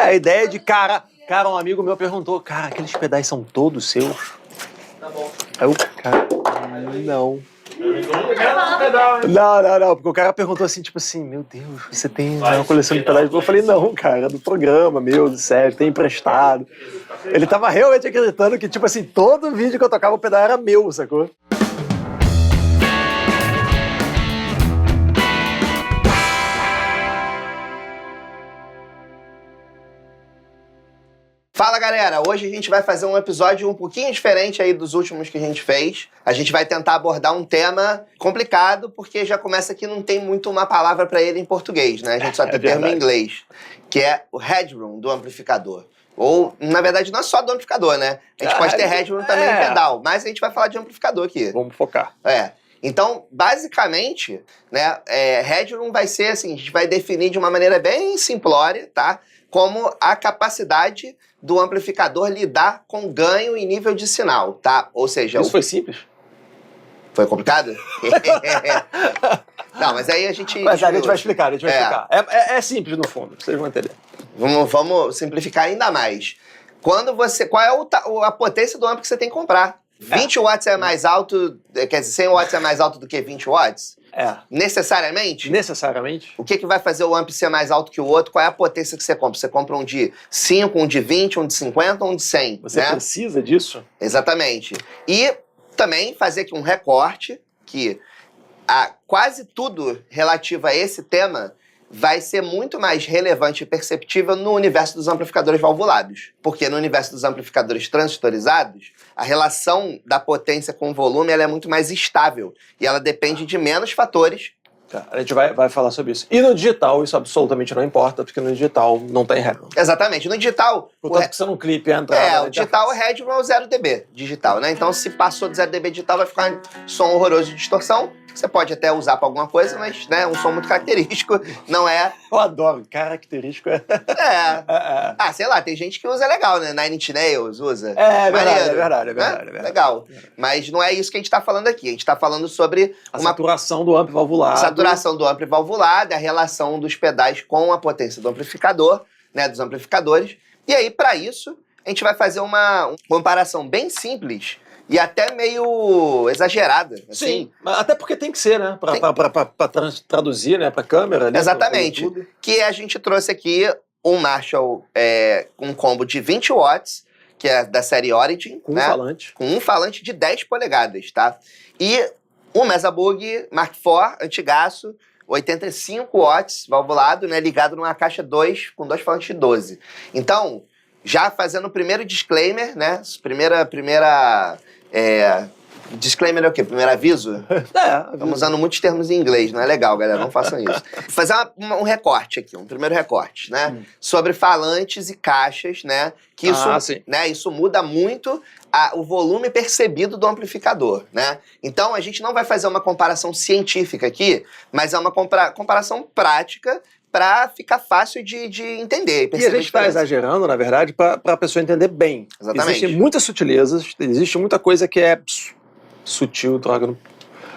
a ideia de, cara, um amigo meu perguntou, cara, aqueles pedais são todos seus? Tá bom. Aí o cara, não. Não, porque o cara perguntou assim, tipo assim, meu Deus, você tem uma coleção de pedais? Eu falei, não, cara, é do programa meu, do sério, tem emprestado. Ele tava realmente acreditando que, tipo assim, todo vídeo que eu tocava o pedal era meu, sacou? Fala, galera! Hoje a gente vai fazer um episódio um pouquinho diferente aí dos últimos que a gente fez. A gente vai tentar abordar um tema complicado, porque já começa que não tem muito uma palavra pra ele em português, né? A gente só tem termo em inglês, que é o headroom do amplificador. Ou, na verdade, não é só do amplificador, né? A gente pode ter headroom também em pedal, mas a gente vai falar de amplificador aqui. Vamos focar. Então, basicamente, né, headroom vai ser assim, a gente vai definir de uma maneira bem simplória, tá? Como a capacidade do amplificador lidar com ganho e nível de sinal, tá? Ou seja... Isso foi simples? Foi complicado? Não, mas aí a gente... Mas a gente vai explicar, explicar. É simples no fundo, vocês vão entender. Vamos simplificar ainda mais. Qual é a potência do amplo que você tem que comprar? 20 watts é mais alto, quer dizer, 100 watts é mais alto do que 20 watts? Necessariamente? Necessariamente. O que vai fazer o amp ser mais alto que o outro? Qual é a potência que você compra? Você compra um de 5, um de 20, um de 50 ou um de 100, Você precisa disso? Exatamente. E também fazer aqui um recorte que quase tudo relativo a esse tema vai ser muito mais relevante e perceptível no universo dos amplificadores valvulados. Porque no universo dos amplificadores transistorizados, a relação da potência com o volume ela é muito mais estável. E ela depende de menos fatores. Tá, a gente vai falar sobre isso. E no digital, isso absolutamente não importa, porque no digital não tem headroom. Exatamente. No digital... Portanto, que você não clipe a entrada. O digital, o headroom é o 0 dB digital, né? Então, se passou de 0 dB digital, vai ficar um som horroroso de distorção. Você pode até usar pra alguma coisa, mas, né, um som muito característico, não é... Eu adoro, característico sei lá, tem gente que usa legal, né? Nine Inch Nails usa. É verdade. Legal. Mas não é isso que a gente tá falando aqui. A gente tá falando sobre a saturação do ampli valvulado. Saturação do ampli valvulado, a relação dos pedais com a potência do amplificador, né, dos amplificadores. E aí, pra isso, a gente vai fazer uma comparação bem simples e até meio exagerada. Assim. Sim, até porque tem que ser, né? Pra traduzir, né? Pra câmera. Ali, exatamente. Que a gente trouxe aqui um Marshall com um combo de 20 watts, que é da série Origin. Com um falante. Com um falante de 10 polegadas, tá? E um Mesa Bug Mark IV, antigaço, 85 watts, valvulado, né? Ligado numa caixa 2, com 2 falantes de 12. Então, já fazendo o primeiro disclaimer, né? Disclaimer é o quê? Primeiro aviso? Estamos usando muitos termos em inglês, não é legal, galera, não façam isso. Vou fazer um recorte aqui, um primeiro recorte, né? Sobre falantes e caixas, né? Que isso muda muito o volume percebido do amplificador, né? Então, a gente não vai fazer uma comparação científica aqui, mas é uma comparação prática para ficar fácil de entender. E a gente está exagerando, na verdade, para a pessoa entender bem. Exatamente. Existem muitas sutilezas, existe muita coisa que é sutil,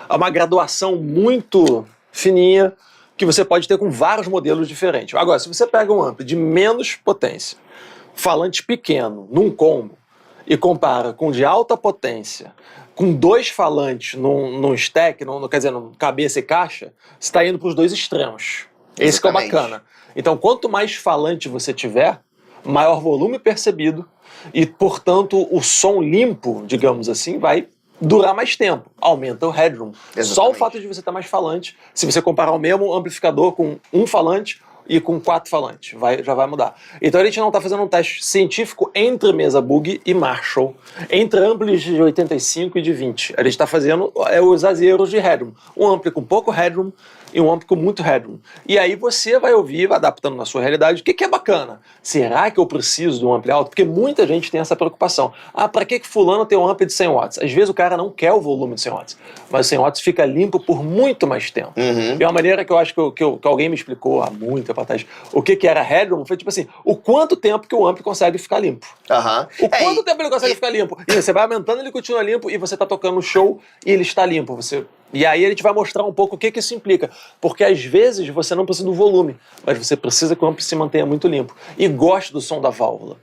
há uma graduação muito fininha que você pode ter com vários modelos diferentes. Agora, se você pega um ampli de menos potência, falante pequeno, num combo, e compara com de alta potência, com 2 falantes num stack, quer dizer, num cabeça e caixa, você está indo para os 2 extremos. Esse que é o bacana. Então, quanto mais falante você tiver, maior volume percebido e, portanto, o som limpo, digamos assim, vai durar mais tempo. Aumenta o headroom. Exatamente. Só o fato de você ter mais falante, se você comparar o mesmo amplificador com um falante e com 4 falantes, já vai mudar. Então a gente não está fazendo um teste científico entre Mesa Bug e Marshall, entre amplis de 85 e de 20. A gente está fazendo os exageros de headroom. Um ampli com pouco headroom e um ampli com muito headroom. E aí você vai ouvir, adaptando na sua realidade, o que é bacana. Será que eu preciso de um ampli alto? Porque muita gente tem essa preocupação. Para que fulano tem um ampli de 100 watts? Às vezes o cara não quer o volume de 100 watts, mas o 100 watts fica limpo por muito mais tempo. E uma maneira que eu acho que alguém me explicou há muito tempo atrás, o que era headroom, foi tipo assim, o quanto tempo que o ampli consegue ficar limpo. O quanto tempo ele consegue ficar limpo. E você vai aumentando, ele continua limpo, e você tá tocando no show e ele está limpo. Você E aí a gente vai mostrar um pouco o que isso implica. Porque às vezes você não precisa do volume, mas você precisa que o ampli se mantenha muito limpo. E goste do som da válvula.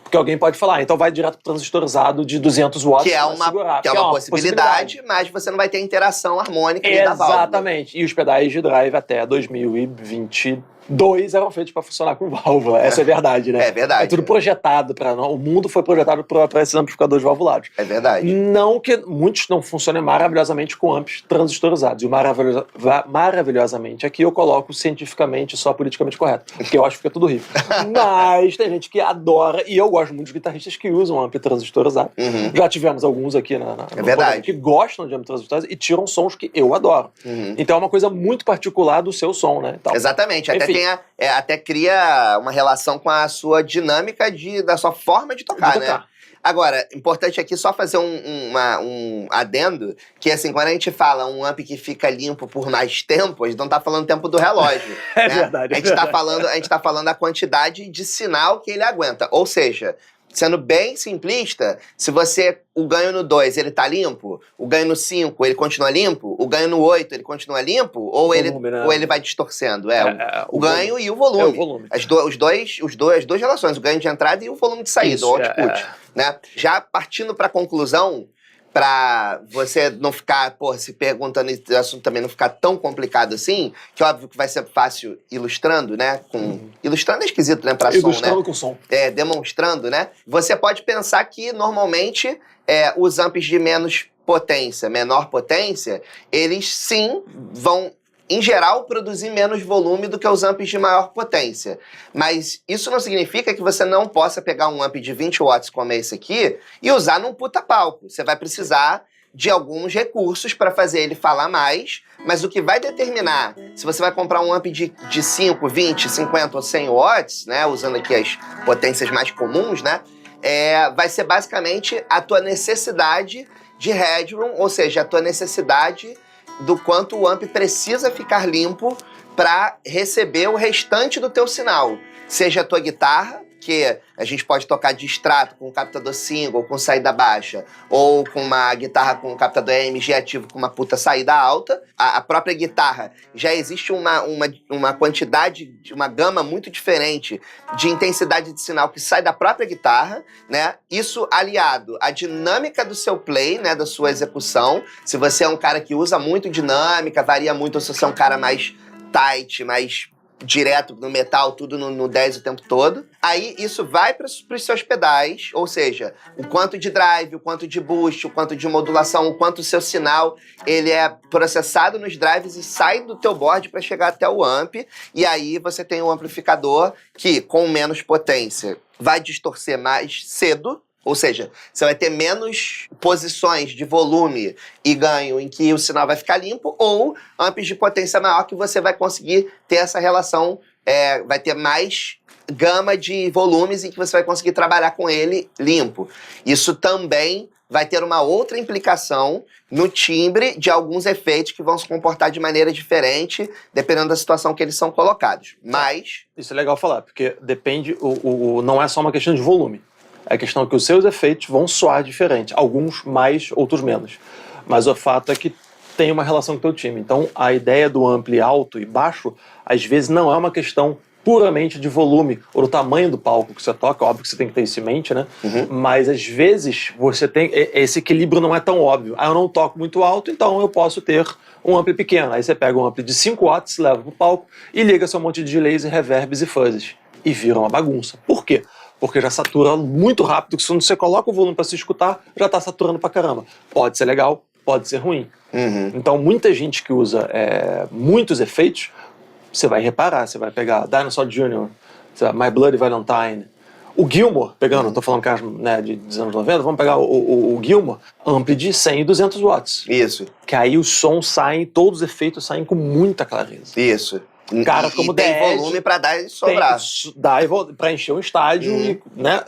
Porque alguém pode falar, então vai direto pro transistorizado de 200 watts. Que é uma possibilidade, mas você não vai ter interação harmônica ali da válvula. Exatamente. E os pedais de drive até 2022 eram feitos para funcionar com válvula. Essa é verdade, né? É verdade. É tudo projetado para... O mundo foi projetado para esses amplificadores valvulados. É verdade. Não que muitos não funcionem maravilhosamente com amps transistorizados. E maravilhosamente aqui eu coloco cientificamente, só politicamente correto. Porque eu acho que fica tudo horrível. Mas tem gente que adora, e eu gosto muito de guitarristas que usam ampli transistorizado. Já tivemos alguns aqui no verdade. que gostam de ampli transistorizado e tiram sons que eu adoro. Então é uma coisa muito particular do seu som, né? Então, exatamente. Até cria uma relação com a sua dinâmica da sua forma de tocar, né? Agora, importante aqui só fazer um adendo, que assim, quando a gente fala um amp que fica limpo por mais tempo, a gente não tá falando tempo do relógio. É né? verdade. A gente tá falando a quantidade de sinal que ele aguenta. Ou seja, sendo bem simplista, se o ganho no 2 ele tá limpo, o ganho no 5 ele continua limpo, o ganho no 8 ele continua limpo, ou ele vai distorcendo? O ganho e o volume. É o volume. As duas relações, o ganho de entrada e o volume de saída, o output. Né? Já partindo para a conclusão, para você não ficar, se perguntando esse assunto também não ficar tão complicado assim, que óbvio que vai ser fácil ilustrando, né? Ilustrando é esquisito, né? Pra som, né? Ilustrando com som. Demonstrando, né? Você pode pensar que, normalmente, os amps de menor potência, eles sim vão, em geral, produzir menos volume do que os amps de maior potência. Mas isso não significa que você não possa pegar um amp de 20 watts como esse aqui e usar num puta palco. Você vai precisar de alguns recursos para fazer ele falar mais, mas o que vai determinar se você vai comprar um amp de 5, 20, 50 ou 100 watts, né, usando aqui as potências mais comuns, né, vai ser basicamente a tua necessidade de headroom, ou seja, a tua necessidade do quanto o amp precisa ficar limpo para receber o restante do teu sinal. Seja a tua guitarra, que a gente pode tocar de extrato com um captador single, com saída baixa, ou com uma guitarra com um captador AMG ativo com uma puta saída alta. A própria guitarra, já existe uma quantidade, uma gama muito diferente de intensidade de sinal que sai da própria guitarra, né? Isso aliado à dinâmica do seu play, né, da sua execução. Se você é um cara que usa muito dinâmica, varia muito, ou se você é um cara mais tight, mais direto no metal, tudo no 10 o tempo todo. Aí isso vai para os seus pedais, ou seja, o quanto de drive, o quanto de boost, o quanto de modulação, o quanto o seu sinal ele é processado nos drives e sai do teu board para chegar até o amp. E aí você tem um amplificador que, com menos potência, vai distorcer mais cedo. Ou seja, você vai ter menos posições de volume e ganho em que o sinal vai ficar limpo, ou amps de potência maior que você vai conseguir ter essa relação, vai ter mais gama de volumes em que você vai conseguir trabalhar com ele limpo. Isso também vai ter uma outra implicação no timbre de alguns efeitos que vão se comportar de maneira diferente, dependendo da situação que eles são colocados. Mas... Isso é legal falar, porque depende, não é só uma questão de volume. É a questão que os seus efeitos vão soar diferente. Alguns mais, outros menos. Mas o fato é que tem uma relação com o teu time. Então, a ideia do ampli alto e baixo, às vezes, não é uma questão puramente de volume ou do tamanho do palco que você toca. Óbvio que você tem que ter isso em mente, né? Mas, às vezes, você tem... Esse equilíbrio não é tão óbvio. Eu não toco muito alto, então eu posso ter um ampli pequeno. Aí você pega um ampli de 5 watts, leva pro palco e liga seu monte de delays e reverbs e fuzzes. E vira uma bagunça. Por quê? Porque já satura muito rápido, que quando você coloca o volume para se escutar, já está saturando pra caramba. Pode ser legal, pode ser ruim. Então, muita gente que usa muitos efeitos, você vai reparar, você vai pegar Dinosaur Jr., My Bloody Valentine, o Gilmour, pegando, tô falando caras, né, dos anos 90, vamos pegar o Gilmour, ampli de 100 e 200 watts. Isso. Que aí os sons saem, todos os efeitos saem com muita clareza. Isso. Cara, como e tem volume para dar e sobrar. Para encher um estádio, né,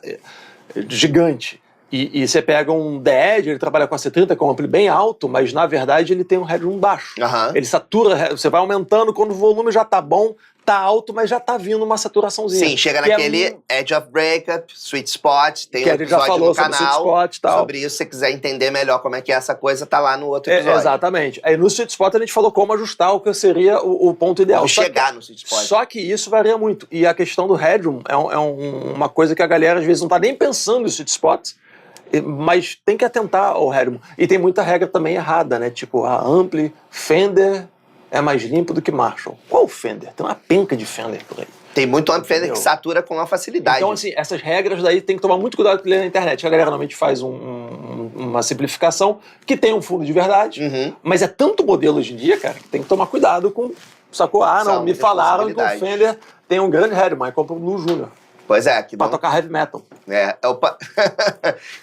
gigante. E você pega um The Edge, ele trabalha com a C30, com um ampli bem alto, mas na verdade ele tem um headroom baixo. Ele satura, você vai aumentando, quando o volume já tá bom, tá alto, mas já tá vindo uma saturaçãozinha. Sim, chega naquele Edge of Breakup, Sweet Spot, tem que um a gente já episódio falou no canal sobre Sweet Spot e tal. sobre isso. Se você quiser entender melhor como é que é essa coisa, tá lá no outro episódio. Exatamente. Aí no Sweet Spot a gente falou como ajustar o que seria o ponto ideal. Como chegar no Sweet Spot. Só que isso varia muito. E a questão do Headroom é uma coisa que a galera às vezes não tá nem pensando em Sweet Spot, mas tem que atentar ao Headroom. E tem muita regra também errada, né? Tipo, a Ampli, Fender é mais limpo do que Marshall. Qual Fender? Tem uma penca de Fender por aí. Tem muito Amp Fender que satura com uma facilidade. Então, assim, essas regras daí tem que tomar muito cuidado com ler na internet. A galera normalmente faz uma simplificação que tem um fundo de verdade, mas é tanto modelo hoje em dia, cara, que tem que tomar cuidado com... Sacou? Ah, não, me falaram que o Fender tem um grande head, mas compra o Blue Junior. Pois é. Pra tocar heavy metal.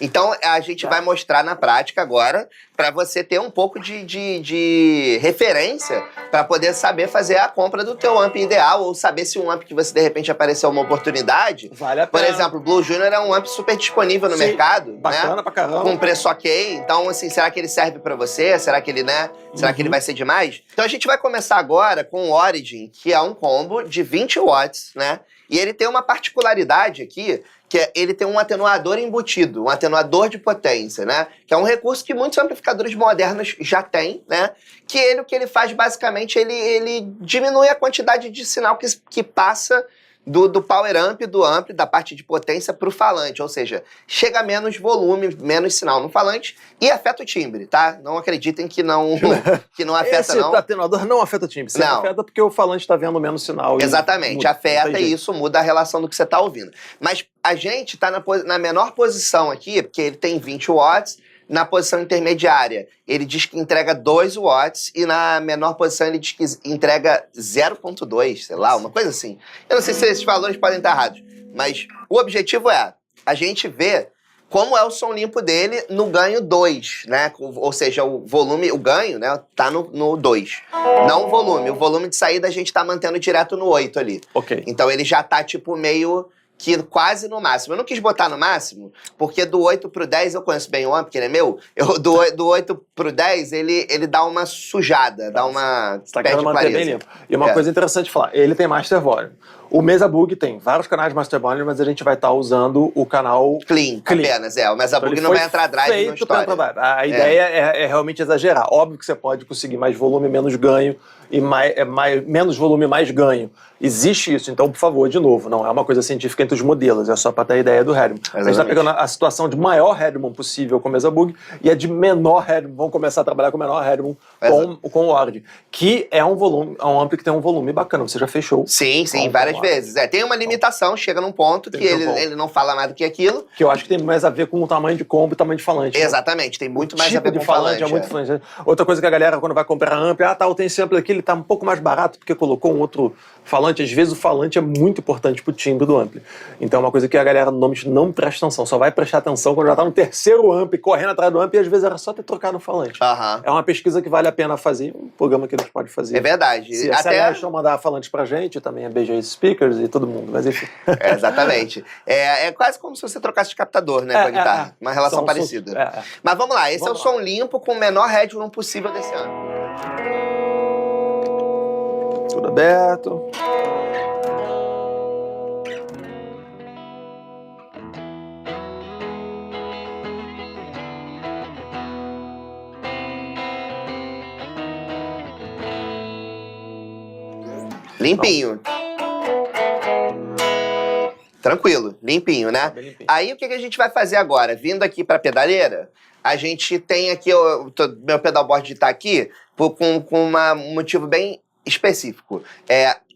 Então, a gente vai mostrar na prática agora para você ter um pouco de referência para poder saber fazer a compra do teu amp ideal ou saber se um amp que você, de repente, apareceu uma oportunidade. Vale a pena. Por exemplo, o Blue Junior é um amp super disponível no mercado. Bacana, né? Pra caramba. Com preço ok. Então, assim, será que ele serve para você? Será que ele, né? Será que ele vai ser demais? Então, a gente vai começar agora com o Origin, que é um combo de 20 watts, né? E ele tem uma particularidade aqui, que é ele tem um atenuador embutido, um atenuador de potência, né? Que é um recurso que muitos amplificadores modernos já têm, né? Que o que ele faz, basicamente, ele diminui a quantidade de sinal que passa do power amp, da parte de potência para o falante, ou seja, chega menos volume, menos sinal no falante e afeta o timbre, tá? Não acreditem que não afeta, Esse não. Esse atenuador não afeta o timbre, não. Afeta porque o falante está vendo menos sinal. Exatamente, afeta e isso muda a relação do que você está ouvindo. Mas a gente está na menor posição aqui, porque ele tem 20 watts, na posição intermediária, ele diz que entrega 2 watts e na menor posição ele diz que entrega 0,2, sei lá, uma coisa assim. Eu não sei se esses valores podem estar errados, mas o objetivo é a gente ver como é o som limpo dele no ganho 2, né? Ou seja, o volume, o ganho, né, tá no 2. Não o volume. O volume de saída a gente tá mantendo direto no 8 ali. Ok. Então ele já tá tipo meio... que quase no máximo. Eu não quis botar no máximo, porque do 8 pro 10 eu conheço bem o amp, que ele é meu. Do 8 pro 10, ele dá uma sujada, dá uma... Você tá querendo manter bem limpo. E uma coisa interessante de falar, ele tem Master Volume. O Mesa Bug tem vários canais de Master Volume, mas a gente vai estar usando o canal Clean. Apenas, O Mesa Bug não vai entrar drive na história. A ideia é realmente exagerar. Óbvio que você pode conseguir mais volume, menos ganho, e menos volume, mais ganho. Existe isso, então, por favor, de novo, não é uma coisa científica entre os modelos, é só para ter a ideia do Headroom. A gente está pegando a situação de maior Headroom possível com o Mesa Bug e a de menor Headroom, vamos começar a trabalhar com menor Headroom com o Origin, que é um ampli que tem um volume bacana, você já fechou. Sim, várias vezes. Tem uma limitação, chega num ponto que ele não fala mais do que aquilo. Que eu acho que tem mais a ver com o tamanho de combo e o tamanho de falante. Exatamente, tem muito mais a ver com o falante. É muito falante. Outra coisa que a galera, quando vai comprar ampli, tem esse ampli aqui, ele tá um pouco mais barato porque colocou um outro falante. Às vezes o falante é muito importante pro timbre do ampli. Então é uma coisa que a galera normalmente não presta atenção, só vai prestar atenção quando já tá no terceiro ampli, correndo atrás do ampli, e às vezes era só ter trocado o falante. É uma pesquisa que vale a pena fazer, um programa que eles podem fazer. É verdade. Se a Ashton mandar falantes pra gente, também a BJ Speakers e todo mundo, mas enfim. Exatamente. É quase como se você trocasse de captador, né, com a guitarra. Uma relação parecida. Mas vamos lá, esse é o som limpo com o menor headroom possível desse ano. Tudo aberto. Limpinho. Tranquilo, limpinho, né? Limpinho. Aí o que a gente vai fazer agora? Vindo aqui pra pedaleira, a gente tem aqui, meu pedalboard tá aqui com um motivo bem específico.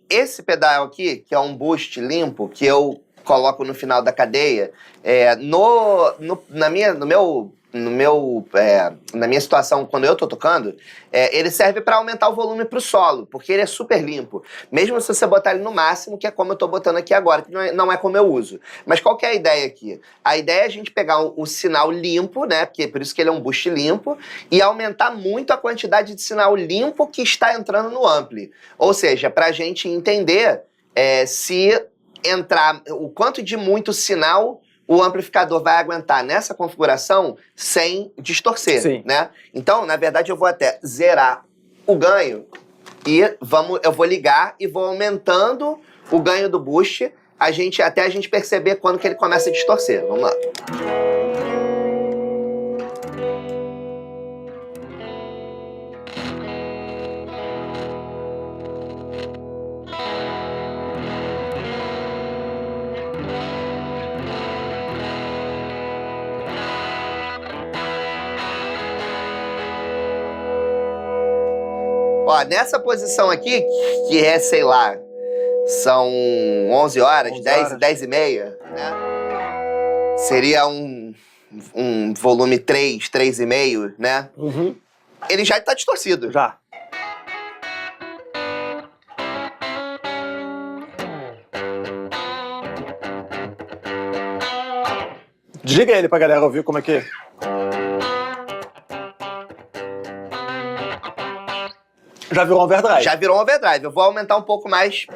Esse pedal aqui, que é um boost limpo, que eu coloco no final da cadeia, na minha situação, quando eu tô tocando, ele serve para aumentar o volume pro solo, porque ele é super limpo. Mesmo se você botar ele no máximo, que é como eu tô botando aqui agora, que não é como eu uso. Mas qual que é a ideia aqui? A ideia é a gente pegar o sinal limpo, né? Porque por isso que ele é um boost limpo, e aumentar muito a quantidade de sinal limpo que está entrando no ampli. Ou seja, pra gente entender se entrar o quanto de muito sinal o amplificador vai aguentar nessa configuração sem distorcer, né? Então, na verdade, eu vou até zerar o ganho E eu vou ligar e vou aumentando o ganho do boost até a gente perceber quando que ele começa a distorcer. Vamos lá. Ó, nessa posição aqui, que é, sei lá, são 11 horas, 10 e meia, né? Seria um volume 3,5, né? Uhum. Ele já tá distorcido. Já. Desliga ele pra galera ouvir como é que... Já virou um overdrive. Já virou um overdrive. Eu vou aumentar um pouco mais.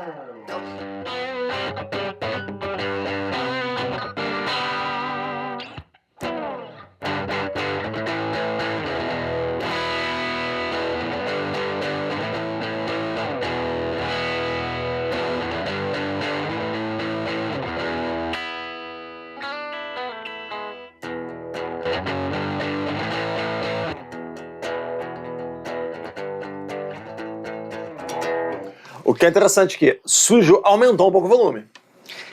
O que é interessante é que aumentou um pouco o volume.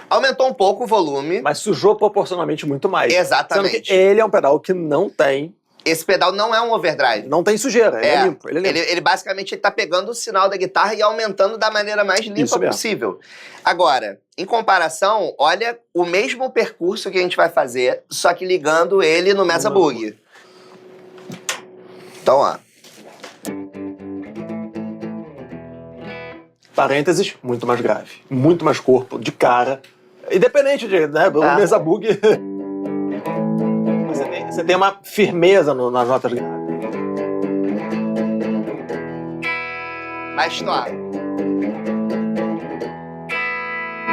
Aumentou um pouco o volume. Mas sujou proporcionalmente muito mais. Exatamente. Sendo que ele é um pedal que não tem... Esse pedal não é um overdrive. Não tem sujeira, ele é limpo. Ele basicamente tá pegando o sinal da guitarra e aumentando da maneira mais limpa possível. Agora, em comparação, olha o mesmo percurso que a gente vai fazer, só que ligando ele no Mesa Boogie. Então, ó. Parênteses, muito mais grave. Muito mais corpo, de cara. Independente de, né, o Mesa Boogie. Você tem uma firmeza nas notas graves. Mas, ó.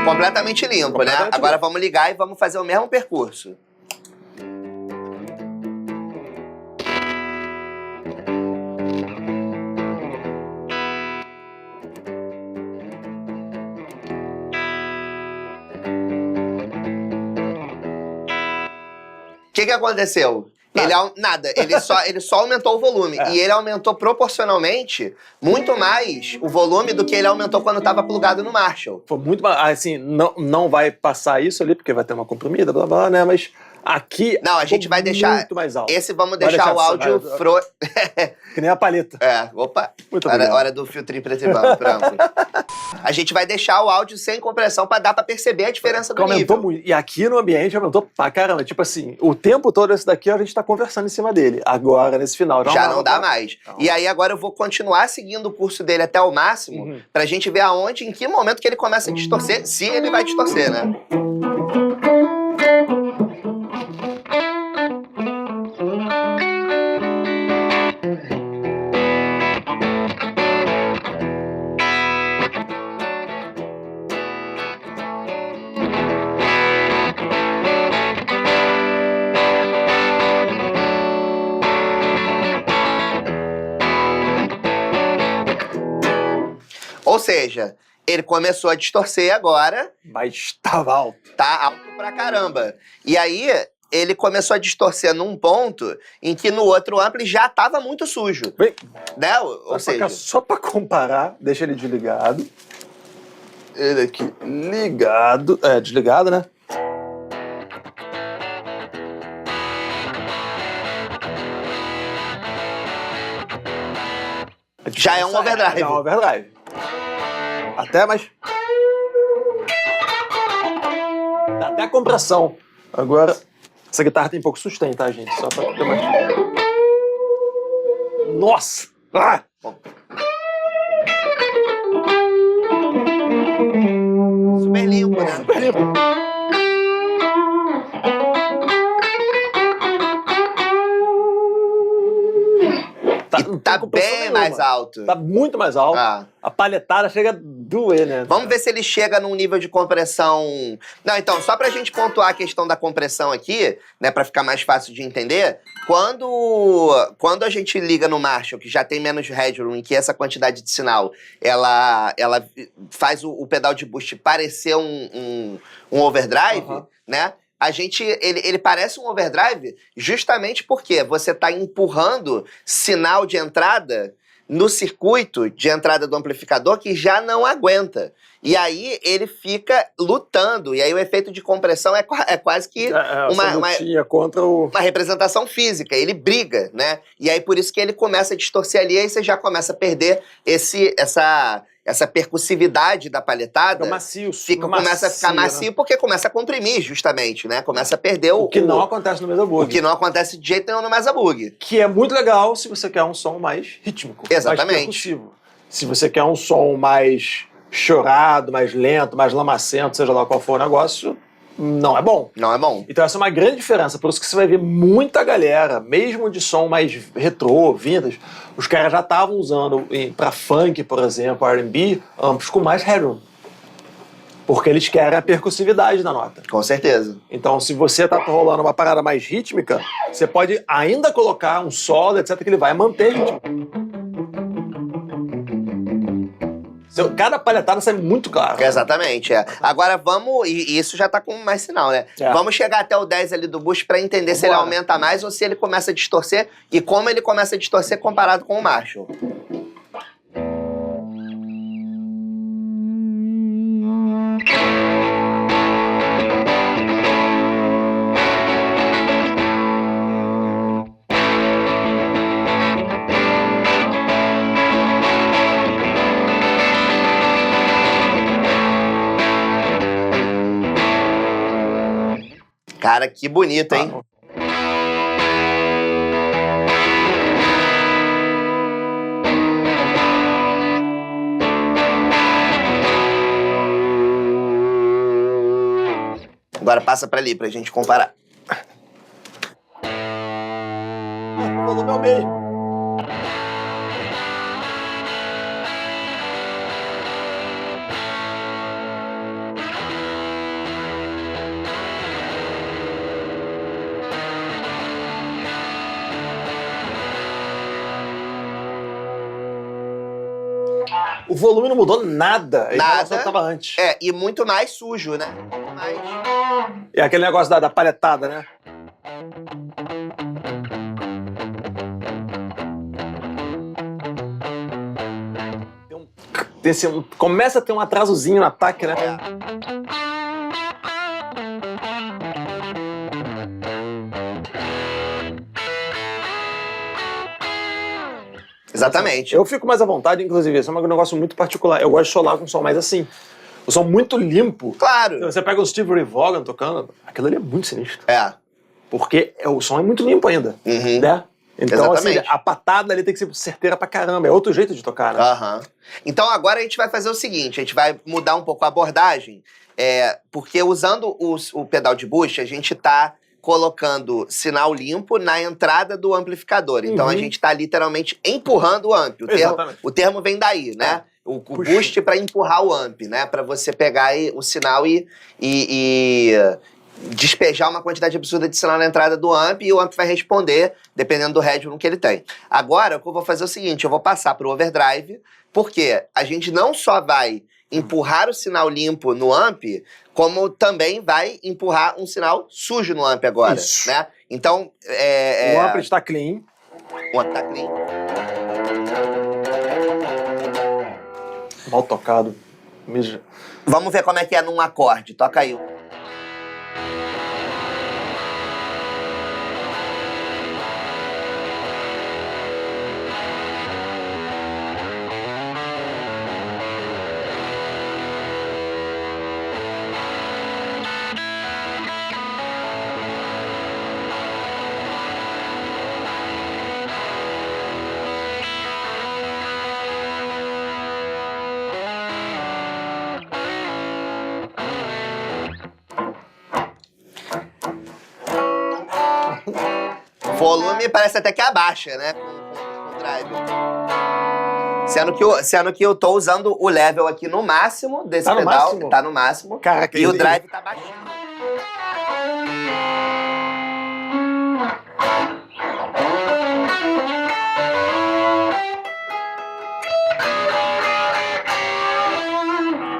Completamente limpo, né? Agora vamos ligar e vamos fazer o mesmo percurso. O que aconteceu? Nada. Ele só aumentou o volume. E ele aumentou proporcionalmente muito mais o volume do que ele aumentou quando estava plugado no Marshall. Foi muito mais. Assim, não vai passar isso ali, porque vai ter uma comprimida, blá blá, né? Mas aqui. Não, a gente vai deixar. Muito mais alto. Esse vamos deixar o áudio. Que nem a paleta. Opa. Muito hora do filtrinho preto e branco. A gente vai deixar o áudio sem compressão pra dar pra perceber a diferença do aumentou nível. Muito. E aqui no ambiente aumentou pra caramba. Tipo assim, o tempo todo esse daqui a gente tá conversando em cima dele. Agora, nesse final. Já não dá mais. Não. E aí agora eu vou continuar seguindo o curso dele até o máximo pra gente ver em que momento que ele começa a distorcer, se ele vai distorcer, né? Ou seja, ele começou a distorcer agora. Mas estava alto. Tá alto pra caramba. E aí, ele começou a distorcer num ponto em que no outro ampli já tava muito sujo. Bem, né? Ou seja... Só pra comparar, deixa ele desligado. Ele aqui ligado. Desligado, né? Já é um overdrive. Já é um overdrive. Até, mas... Dá até a compressão. Agora, essa guitarra tem pouco sustain, tá, gente? Só pra ter mais... Nossa! Ah! Super limpo, né? Super limpo. Tá bem mais alto. Tá muito mais alto. A palhetada chega doer, né? Vamos ver se ele chega num nível de compressão... Não, então, só pra gente pontuar a questão da compressão aqui, né, pra ficar mais fácil de entender, quando a gente liga no Marshall, que já tem menos headroom, em que essa quantidade de sinal, ela faz o pedal de boost parecer um overdrive, né? Ele parece um overdrive justamente porque você está empurrando sinal de entrada no circuito de entrada do amplificador que já não aguenta. E aí ele fica lutando. E aí o efeito de compressão é quase que uma representação física. Ele briga, né? E aí por isso que ele começa a distorcer ali, aí você já começa a perder essa percussividade da palhetada. Fica macio. Começa a ficar macio, porque começa a comprimir, justamente, né? Começa a perder o que não acontece no Mesa Bug. O que não acontece de jeito nenhum no Mesa Bug. Que é muito legal se você quer um som mais rítmico. Exatamente. Mais percussivo. Se você quer um som mais chorado, mais lento, mais lamacento, seja lá qual for o negócio, não é bom. Não é bom. Então essa é uma grande diferença. Por isso que você vai ver muita galera, mesmo de som mais retrô, vintage, os caras já estavam usando pra funk, por exemplo, R&B, amplos com mais headroom. Porque eles querem a percussividade da nota. Com certeza. Então, se você tá rolando uma parada mais rítmica, você pode ainda colocar um solo, etc., que ele vai manter ritmo. Cada palhetada sai muito claro. Exatamente, é. Agora vamos... E isso já tá com mais sinal, né? É. Vamos chegar até o 10 ali do boost pra entender se ele aumenta mais ou se ele começa a distorcer e como ele começa a distorcer comparado com o Marshall. Cara, que bonito, hein? Agora passa pra ali, pra gente comparar. O volume é o mesmo. O volume não mudou nada em relação ao que estava antes. É, e muito mais sujo, né? É aquele negócio da palhetada, né? Começa a ter um atrasozinho no ataque, né? Exatamente. Eu fico mais à vontade, inclusive, isso é um negócio muito particular. Eu gosto de solar com um som mais assim. O som muito limpo. Claro. Você pega o Steve Ray Vaughan tocando, aquilo ali é muito sinistro. É. Porque o som é muito limpo ainda, né? Então, assim, a patada ali tem que ser certeira pra caramba. É outro jeito de tocar, né? Então, agora a gente vai fazer o seguinte, a gente vai mudar um pouco a abordagem, porque usando o pedal de boost, a gente tá colocando sinal limpo na entrada do amplificador. Então, a gente tá literalmente empurrando o amp. O termo vem daí, né? O boost para empurrar o amp, né? Para você pegar o sinal e despejar uma quantidade absurda de sinal na entrada do amp e o amp vai responder, dependendo do headroom que ele tem. Agora, o que eu vou fazer é o seguinte, eu vou passar para o overdrive, porque a gente não só vai empurrar o sinal limpo no amp, como também vai empurrar um sinal sujo no amp agora, né? Então, o amp está clean. O amp está clean. Mal tocado. Vamos ver como é que é num acorde. Toca aí. O volume parece até que abaixa, né? Com o drive. Sendo que eu tô usando o level aqui no máximo desse pedal. Máximo? Tá no máximo. Cara, e o drive tá baixinho.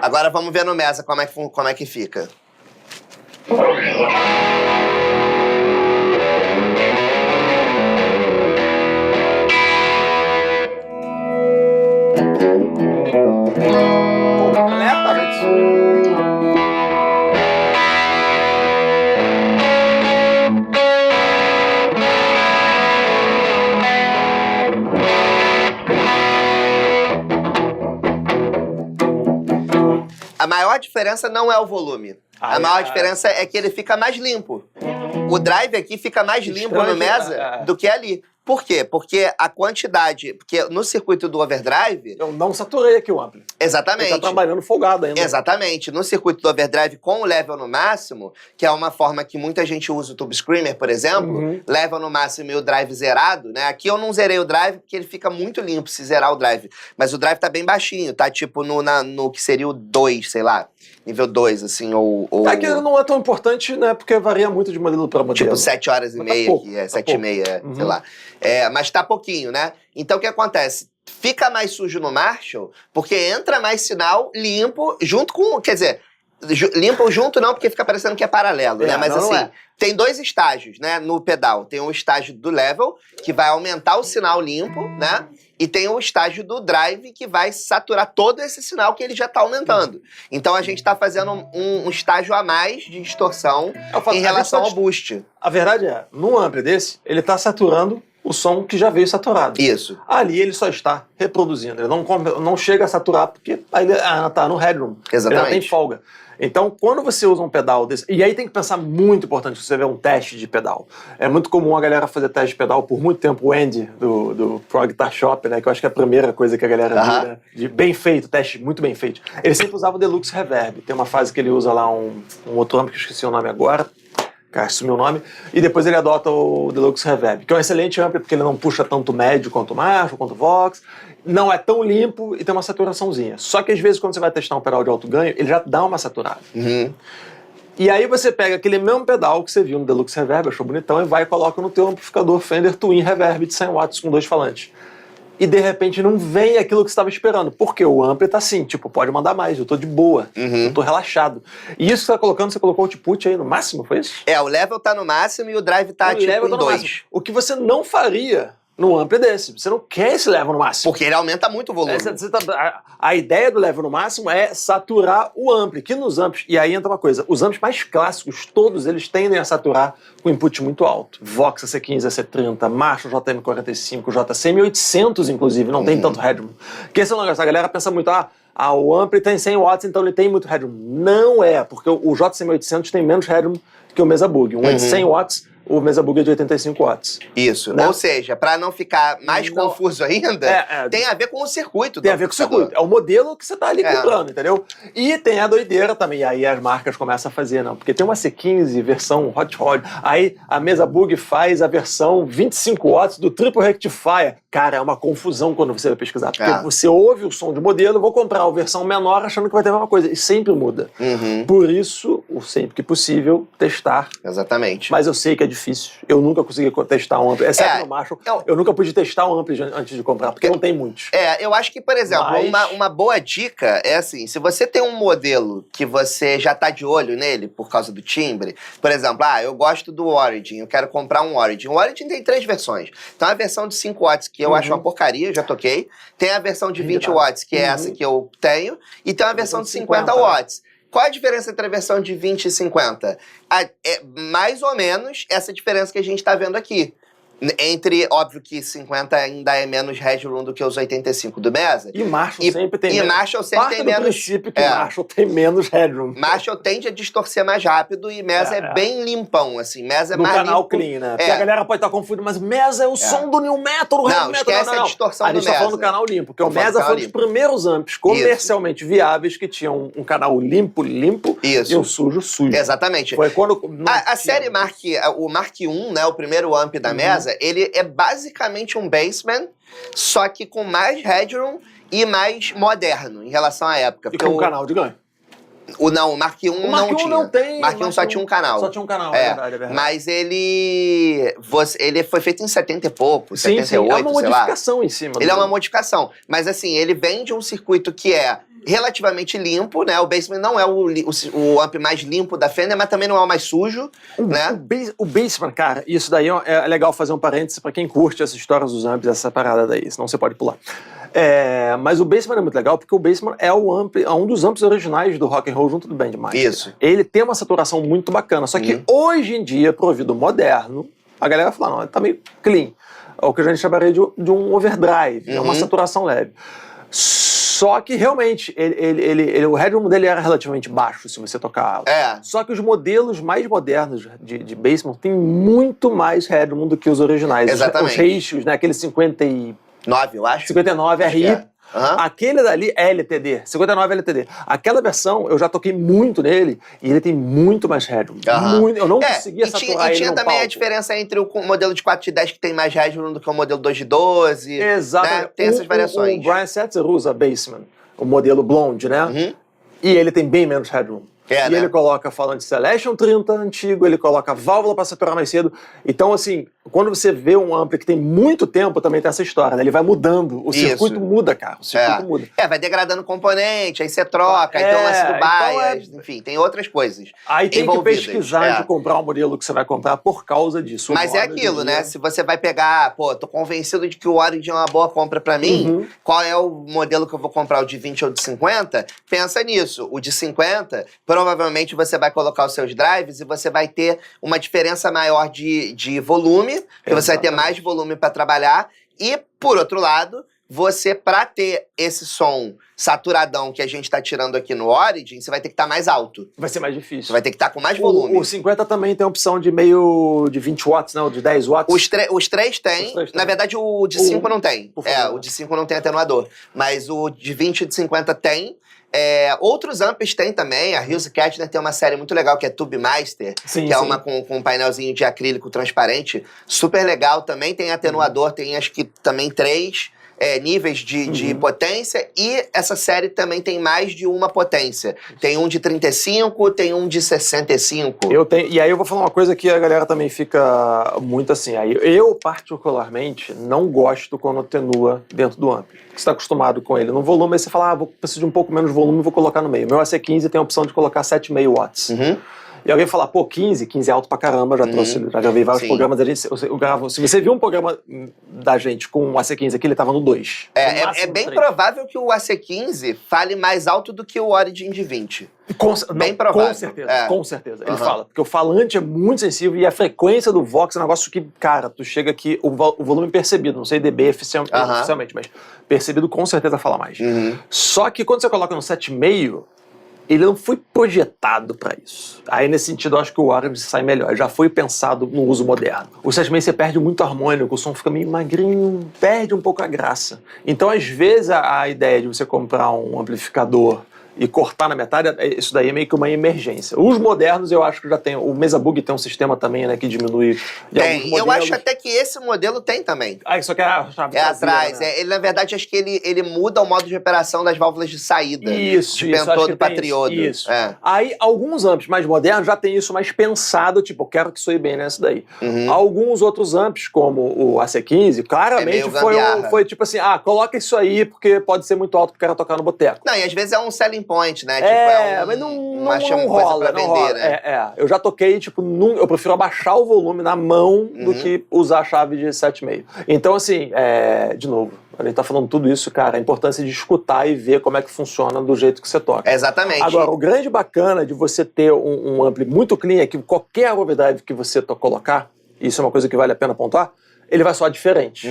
Agora vamos ver no Mesa como é que fica. A maior diferença não é o volume. A maior diferença é que ele fica mais limpo. O drive aqui fica mais limpo no Mesa do que ali. Por quê? Porque a quantidade... Porque no circuito do overdrive... Eu não saturei aqui o ampli. Exatamente. Ele tá trabalhando folgado ainda. Exatamente. No circuito do overdrive com o level no máximo, que é uma forma que muita gente usa o Tube Screamer, por exemplo, level no máximo e o drive zerado, né? Aqui eu não zerei o drive porque ele fica muito limpo se zerar o drive. Mas o drive tá bem baixinho, tá tipo no que seria o 2, sei lá. Nível 2, assim, ou... Aqui não é tão importante, né? Porque varia muito de modelo para modelo. Tipo 7 horas e meia, pouco, aqui, 7 e meia, sei lá. Mas tá pouquinho, né? Então o que acontece? Fica mais sujo no Marshall, porque entra mais sinal limpo junto com... Quer dizer, limpo junto não, porque fica parecendo que é paralelo, né? Mas assim, tem 2 estágios, né? No pedal. Tem o estágio do level, que vai aumentar o sinal limpo, né? E tem o estágio do drive, que vai saturar todo esse sinal que ele já tá aumentando. Então a gente tá fazendo um estágio a mais de distorção em relação ao boost. A verdade é, num ampli desse, ele tá saturando o som que já veio saturado. Isso. Ali ele só está reproduzindo. Ele não chega a saturar porque aí ele tá no headroom. Exatamente. Ele não tem folga. Então, quando você usa um pedal desse... E aí tem que pensar muito importante se você vê um teste de pedal. É muito comum a galera fazer teste de pedal por muito tempo. O Andy, do Pro Guitar Shop, né? Que eu acho que é a primeira coisa que a galera viu, né? De bem feito, teste muito bem feito. Ele sempre usava o Deluxe Reverb. Tem uma fase que ele usa lá um outro amplo que eu esqueci o nome agora. Cara, sumiu o nome. E depois ele adota o Deluxe Reverb, que é um excelente amplo porque ele não puxa tanto médio quanto Marshall, quanto Vox. Não é tão limpo e tem uma saturaçãozinha. Só que às vezes quando você vai testar um pedal de alto ganho, ele já dá uma saturada. E aí você pega aquele mesmo pedal que você viu no Deluxe Reverb, achou bonitão, e vai e coloca no teu amplificador Fender Twin Reverb de 100 watts com 2 falantes. E de repente não vem aquilo que você estava esperando. Porque o ampli tá assim, tipo, pode mandar mais, eu tô de boa, eu tô relaxado. E isso que você tá colocando, você colocou o output aí no máximo, foi isso? O level tá no máximo e o drive tá tipo em 2. O que você não faria num ampli desse. Você não quer esse level no máximo. Porque ele aumenta muito o volume. A ideia do level no máximo é saturar o ampli, que nos amplis... E aí entra uma coisa, os amplis mais clássicos, todos eles tendem a saturar com input muito alto. Vox AC15, AC30, Marshall JM45, JC1800, inclusive, não tem tanto headroom. Porque esse é um negócio, a galera pensa muito, o ampli tem 100 watts, então ele tem muito headroom. Não é, porque o JCM800 tem menos headroom que o Mesa Bug. Um é de 100 watts, o Mesa Bug é de 85 watts. Isso. Né? Ou seja, para não ficar mais confuso ainda, tem a ver com o circuito. Tem a ver com o circuito. É o modelo que você tá ali comprando, entendeu? E tem a doideira também. Aí as marcas começam a fazer, não. Porque tem uma C15 versão Hot Rod. Aí a Mesa Bug faz a versão 25 watts do Triple Rectifier. Cara, é uma confusão quando você vai pesquisar. Porque você ouve o som de modelo, vou comprar a versão menor achando que vai ter a mesma coisa. E sempre muda. Por isso, sempre que possível, testar. Exatamente. Mas eu sei que é difícil. Eu nunca consegui testar um ampli. Exceto no Marshall. Eu nunca pude testar um ampli antes de comprar, porque não tem muitos. Eu acho que, por exemplo, uma boa dica é assim, se você tem um modelo que você já tá de olho nele por causa do timbre, por exemplo, eu gosto do Origin, eu quero comprar um Origin. O Origin tem 3 versões. Então a versão de 5 watts, que eu acho uma porcaria, já toquei. Tem a versão de 20 watts, que é essa que eu tenho. E tem a versão de 50 watts. Qual a diferença entre a versão de 20 e 50? É mais ou menos essa diferença que a gente está vendo aqui. Entre, óbvio que 50 ainda é menos headroom do que os 85 do Mesa. E Marshall sempre tem menos. Marshall sempre tem menos. Do princípio que Marshall tem menos headroom. Marshall tende a distorcer mais rápido e Mesa é bem limpão, assim. Mesa é mais limpo. No canal clean, né? Porque a galera pode estar confundida, mas Mesa é o som do New Metal, do Heavy Metal. Esquece a distorção do Mesa. A gente tá falando do canal limpo, porque o Mesa foi um dos primeiros amps comercialmente viáveis que tinham um canal limpo e um sujo. Exatamente. Foi quando... A série o Mark I, né, o primeiro amp da Mesa, ele é basicamente um Bassman, só que com mais headroom e mais moderno em relação à época. E com um canal de ganho. O Mark I não tinha. Não tem. Mark I só tinha um canal. Só tinha um canal, é verdade. Mas ele foi feito em 70 e pouco, sim, 78, é uma modificação em cima. Ele é uma modificação. Mas assim, ele vem de um circuito que é relativamente limpo, né? O Bassman não é o amp mais limpo da Fender, mas também não é o mais sujo, né? O Bassman, cara, isso daí é legal fazer um parênteses pra quem curte essa história dos amps, essa parada daí, senão você pode pular. Mas o Bassman é muito legal porque o Bassman é um dos amps originais do rock and roll junto do Bandmaster. Isso. Ele tem uma saturação muito bacana, só que hoje em dia, pro ouvido moderno, a galera fala, não, ele tá meio clean. É o que a gente chamaria de um overdrive, é uma saturação leve. Só que realmente, o headroom dele era relativamente baixo, se você tocar alto. Só que os modelos mais modernos de Bassman têm muito mais headroom do que os originais. Exatamente. Os ratios, né? Aquele 59, eu acho. 59 RI. Aquele dali é LTD, 59 LTD. Aquela versão, eu já toquei muito nele e ele tem muito mais headroom. Eu não conseguia saturar ele E tinha no também palco. a diferença entre o modelo de 4 de 10 que tem mais headroom do que o modelo 2 de 12. Exatamente. Né? Tem essas variações. O Brian Setzer usa Bassman, o modelo Blonde, né? E ele tem bem menos headroom. Né? Ele coloca falante Celestion 30 antigo, ele coloca válvula para saturar mais cedo. Então, assim, quando você vê um ampli que tem muito tempo, também tem essa história, né? Ele vai mudando. O circuito muda, cara. O circuito muda. Vai degradando componente, aí você troca, aí tem o lance do bias, enfim, tem outras coisas. Aí tem que pesquisar antes de comprar o modelo que você vai comprar por causa disso. Mas é aquilo, né? Se você vai pegar, tô convencido de que o Origin é uma boa compra pra mim, qual é o modelo que eu vou comprar, o de 20 ou de 50? Pensa nisso. O de 50, provavelmente você vai colocar os seus drives e você vai ter uma diferença maior de volume, porque você vai ter mais volume para trabalhar. E, por outro lado, você, para ter esse som saturadão que a gente tá tirando aqui no Origin, você vai ter que estar mais alto. Vai ser mais difícil. Você vai ter que estar com mais volume. O 50 também tem a opção de de 20 watts, né? Ou de 10 watts. Os três tem. Na verdade, o de 5 não tem. O de 5 não tem atenuador. Mas o de 20 e de 50 tem. Outros amps tem também. A Hughes Kettner tem uma série muito legal que é Tube Master, que é uma com um painelzinho de acrílico transparente. Super legal também. Tem atenuador, tem acho que também 3 níveis de potência. E essa série também tem mais de uma potência. Tem um de 35, tem um de 65. E aí eu vou falar uma coisa que a galera também fica muito assim. Eu, particularmente, não gosto quando atenua dentro do amp. Você está acostumado com ele no volume, aí você fala, preciso de um pouco menos de volume, vou colocar no meio. Meu AC15 tem a opção de colocar 7,5 watts. E alguém fala, 15 é alto pra caramba, já gravei vários programas, se você viu um programa da gente com um AC15 aqui, ele tava no 2. É bem provável que o AC15 fale mais alto do que o Origin de 20. Bem provável. Com certeza. Ele fala, porque o falante é muito sensível e a frequência do Vox é um negócio que, cara, tu chega aqui, o volume percebido, não sei dB oficialmente, mas percebido com certeza fala mais. Só que quando você coloca no 7,5, ele não foi projetado para isso. Aí, nesse sentido, eu acho que o Origin sai melhor. Já foi pensado no uso moderno. O 7,5 você perde muito harmônico, o som fica meio magrinho, perde um pouco a graça. Então, às vezes, a ideia de você comprar um amplificador e cortar na metade, isso daí é meio que uma emergência. Os modernos, eu acho que já tem. O Mesa Bug tem um sistema também, né, que diminui. Tem. Eu acho até que esse modelo tem também. Só que a chave atrás. Né? Ele, na verdade, acho que ele muda o modo de operação das válvulas de saída. Isso. De pentodo para triodo. Isso. Aí, alguns amps mais modernos já tem isso mais pensado, tipo, eu quero que soe bem nessa daí. Alguns outros amps, como o AC15, claramente foi tipo assim, coloca isso aí porque pode ser muito alto pro cara tocar no boteco. Não, e às vezes é um selling point, né? Mas não rola, não rola. Né? Eu já toquei, tipo, eu prefiro abaixar o volume na mão do que usar a chave de 7,5. Então, assim, de novo, a gente tá falando tudo isso, cara, a importância de escutar e ver como é que funciona do jeito que você toca. Exatamente. Agora, o grande bacana de você ter um ampli muito clean é que qualquer overdrive que você colocar, isso é uma coisa que vale a pena pontuar, ele vai soar diferente.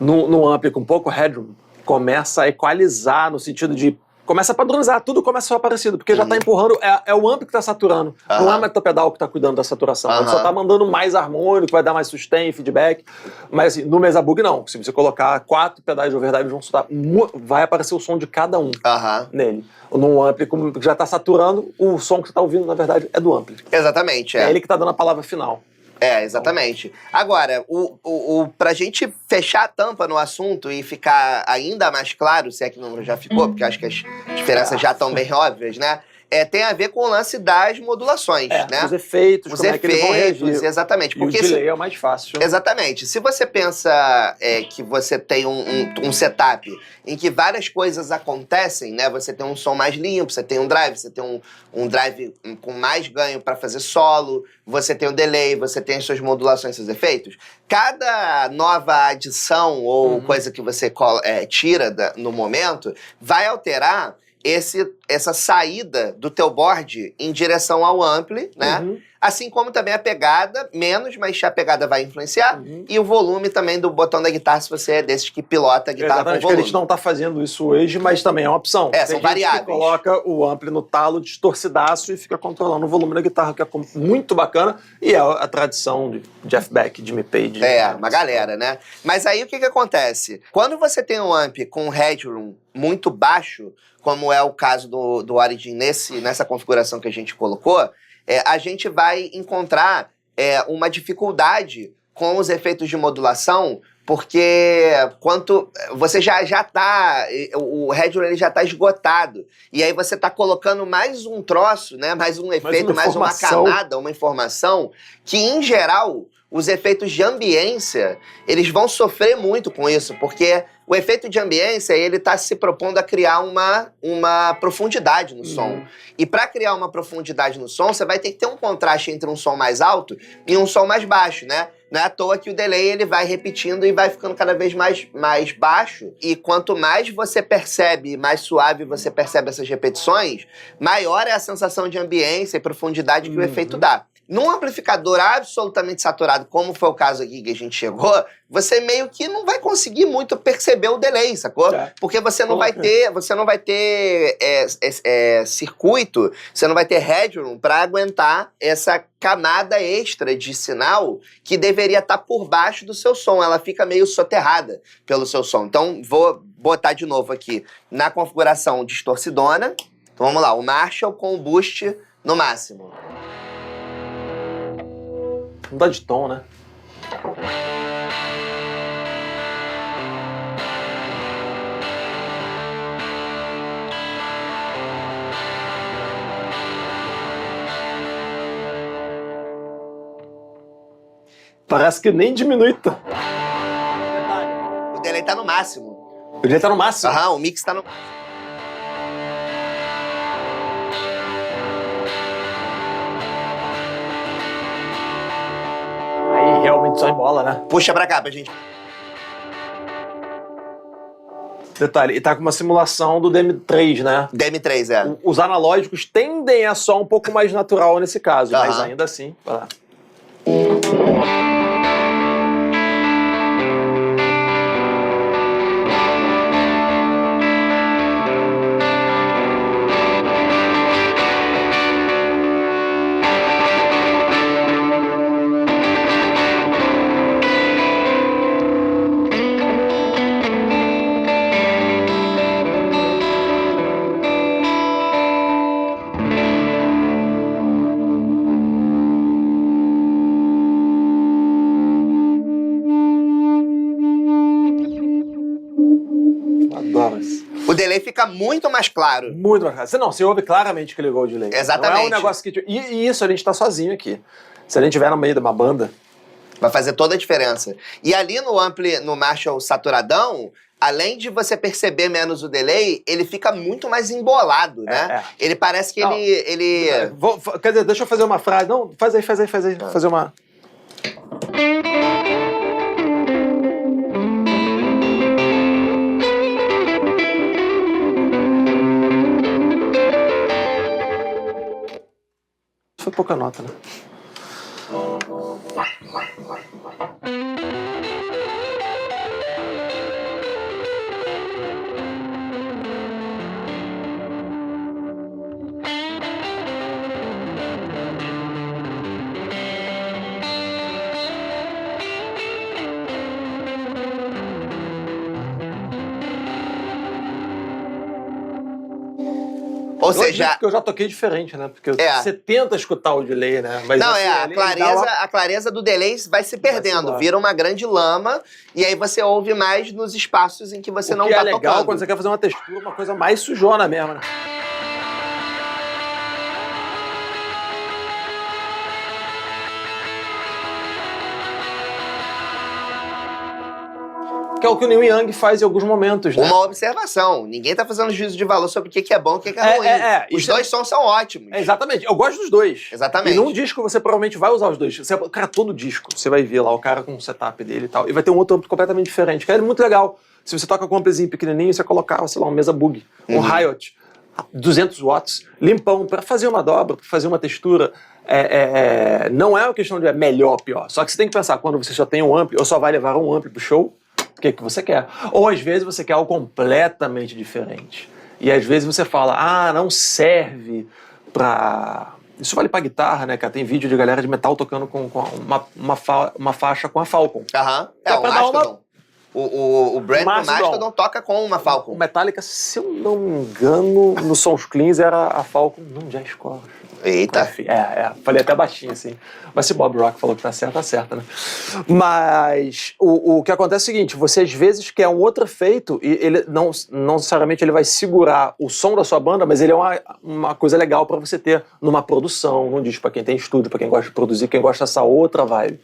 No ampli com pouco headroom, começa a equalizar no sentido de começa a padronizar, tudo começa a soar parecido, porque já tá empurrando, é o amp que tá saturando, não é mais o pedal que tá cuidando da saturação, ele só tá mandando mais harmônico, vai dar mais sustain, feedback, mas assim, no Mesa Bug não, se você colocar 4 pedais de overdrive vão soltar, vai aparecer o som de cada um nele. Num ampli que já tá saturando, o som que você tá ouvindo, na verdade, é do ampli. Exatamente, É ele que tá dando a palavra final. Exatamente. Agora, pra gente fechar a tampa no assunto e ficar ainda mais claro, se é que não já ficou, porque acho que as diferenças já estão bem óbvias, né? Tem a ver com o lance das modulações, né? Os efeitos, os como efeitos, é que eles vão reagir. exatamente. Porque o delay é o mais fácil. Exatamente. Se você pensa que você tem um setup em que várias coisas acontecem, né? Você tem um som mais limpo, você tem um drive, você tem um drive com mais ganho para fazer solo, você tem o delay, você tem as suas modulações, seus efeitos. Cada nova adição ou coisa que você tira no momento vai alterar essa saída do teu board em direção ao ampli, né? Assim como também a pegada, menos, mas a pegada vai influenciar. E o volume também do botão da guitarra, se você é desses que pilota a guitarra com volume. A gente não tá fazendo isso hoje, mas também é uma opção. São variáveis. Que coloca o ampli no talo distorcidaço e fica controlando o volume da guitarra, que é muito bacana. E é a tradição de Jeff Beck, Jimmy Page. Uma galera, né? Mas aí o que acontece? Quando você tem um amp com um headroom muito baixo, como é o caso do Origin nessa configuração que a gente colocou, a gente vai encontrar uma dificuldade com os efeitos de modulação, porque você já tá, o headroom ele já tá esgotado, e aí você tá colocando mais um troço, né, mais um efeito, mais uma camada, uma informação, que em geral os efeitos de ambiência, eles vão sofrer muito com isso, porque o efeito de ambiência, ele tá se propondo a criar uma profundidade no som. E para criar uma profundidade no som, você vai ter que ter um contraste entre um som mais alto e um som mais baixo, né? Não é à toa que o delay ele vai repetindo e vai ficando cada vez mais baixo. E quanto mais você percebe, mais suave você percebe essas repetições, maior é a sensação de ambiência e profundidade que o efeito dá. Num amplificador absolutamente saturado, como foi o caso aqui que a gente chegou, você meio que não vai conseguir muito perceber o delay, sacou? Porque você não vai ter circuito, você não vai ter headroom para aguentar essa camada extra de sinal que deveria estar por baixo do seu som. Ela fica meio soterrada pelo seu som. Então, vou botar de novo aqui na configuração distorcidona. Então, vamos lá, o Marshall com o boost no máximo. Não dá de tom, né? Parece que nem diminui. O delay tá no máximo. O delay tá no máximo? O mix tá no máximo. Realmente só embola, né? Puxa pra cá pra gente. Detalhe, e tá com uma simulação do DM3, né? DM3, Os analógicos tendem a só um pouco mais natural nesse caso, mas ainda assim, vai lá. O delay fica muito mais claro. Muito mais claro. Você ouve claramente que ligou o delay. Exatamente. Não é um negócio que... E isso, a gente tá sozinho aqui. Se a gente estiver no meio de uma banda... Vai fazer toda a diferença. E ali no Marshall saturadão, além de você perceber menos o delay, ele fica muito mais embolado, né? Ele parece que ele... Quer dizer, deixa eu fazer uma frase. Não, faz aí. Fazer uma... Foi pouca nota, né? Ou Ou seja... Porque eu já toquei diferente, né? Porque É. você tenta escutar o delay, né? Mas Não, assim, a clareza do delay vai se perdendo, vira uma grande lama, e aí você ouve mais nos espaços em que você não tá tocando. O que é legal quando você quer fazer uma textura, uma coisa mais sujona mesmo, né? Que é o que o Neil Young faz em alguns momentos, né? Uma observação. Ninguém tá fazendo juízo de valor sobre o que é bom e o que é ruim. Os dois sons são ótimos. Exatamente. Eu gosto dos dois. Exatamente. E num disco você provavelmente vai usar os dois. Cara, todo disco, você vai ver lá o cara com o setup dele e tal. E vai ter um outro amplo completamente diferente. Cara, é muito legal. Se você toca com um amplizinho pequenininho, você colocava, sei lá, uma mesa Bug, um Riot, 200 watts, limpão, pra fazer uma dobra, pra fazer uma textura. Não é uma questão de melhor ou pior. Só que você tem que pensar, quando você só tem um ampli, ou só vai levar um ampli pro show, o que você quer. Ou às vezes você quer algo completamente diferente. E às vezes você fala, não serve pra... Isso vale pra guitarra, né, cara? Tem vídeo de galera de metal tocando com uma faixa com a Falcon. Aham. O Mastodon. O Brandon Mastodon toca com uma Falcon. O Metallica, se eu não me engano, no Sons Cleans era a Falcon num Jazz Chorus. Eita. Enfim, falei até baixinho, assim. Mas se Bob Rock falou que tá certo, né? Mas o que acontece é o seguinte, você às vezes quer um outro efeito e ele não necessariamente ele vai segurar o som da sua banda, mas ele é uma coisa legal pra você ter numa produção, num disco, pra quem tem estúdio, pra quem gosta de produzir, quem gosta dessa outra vibe.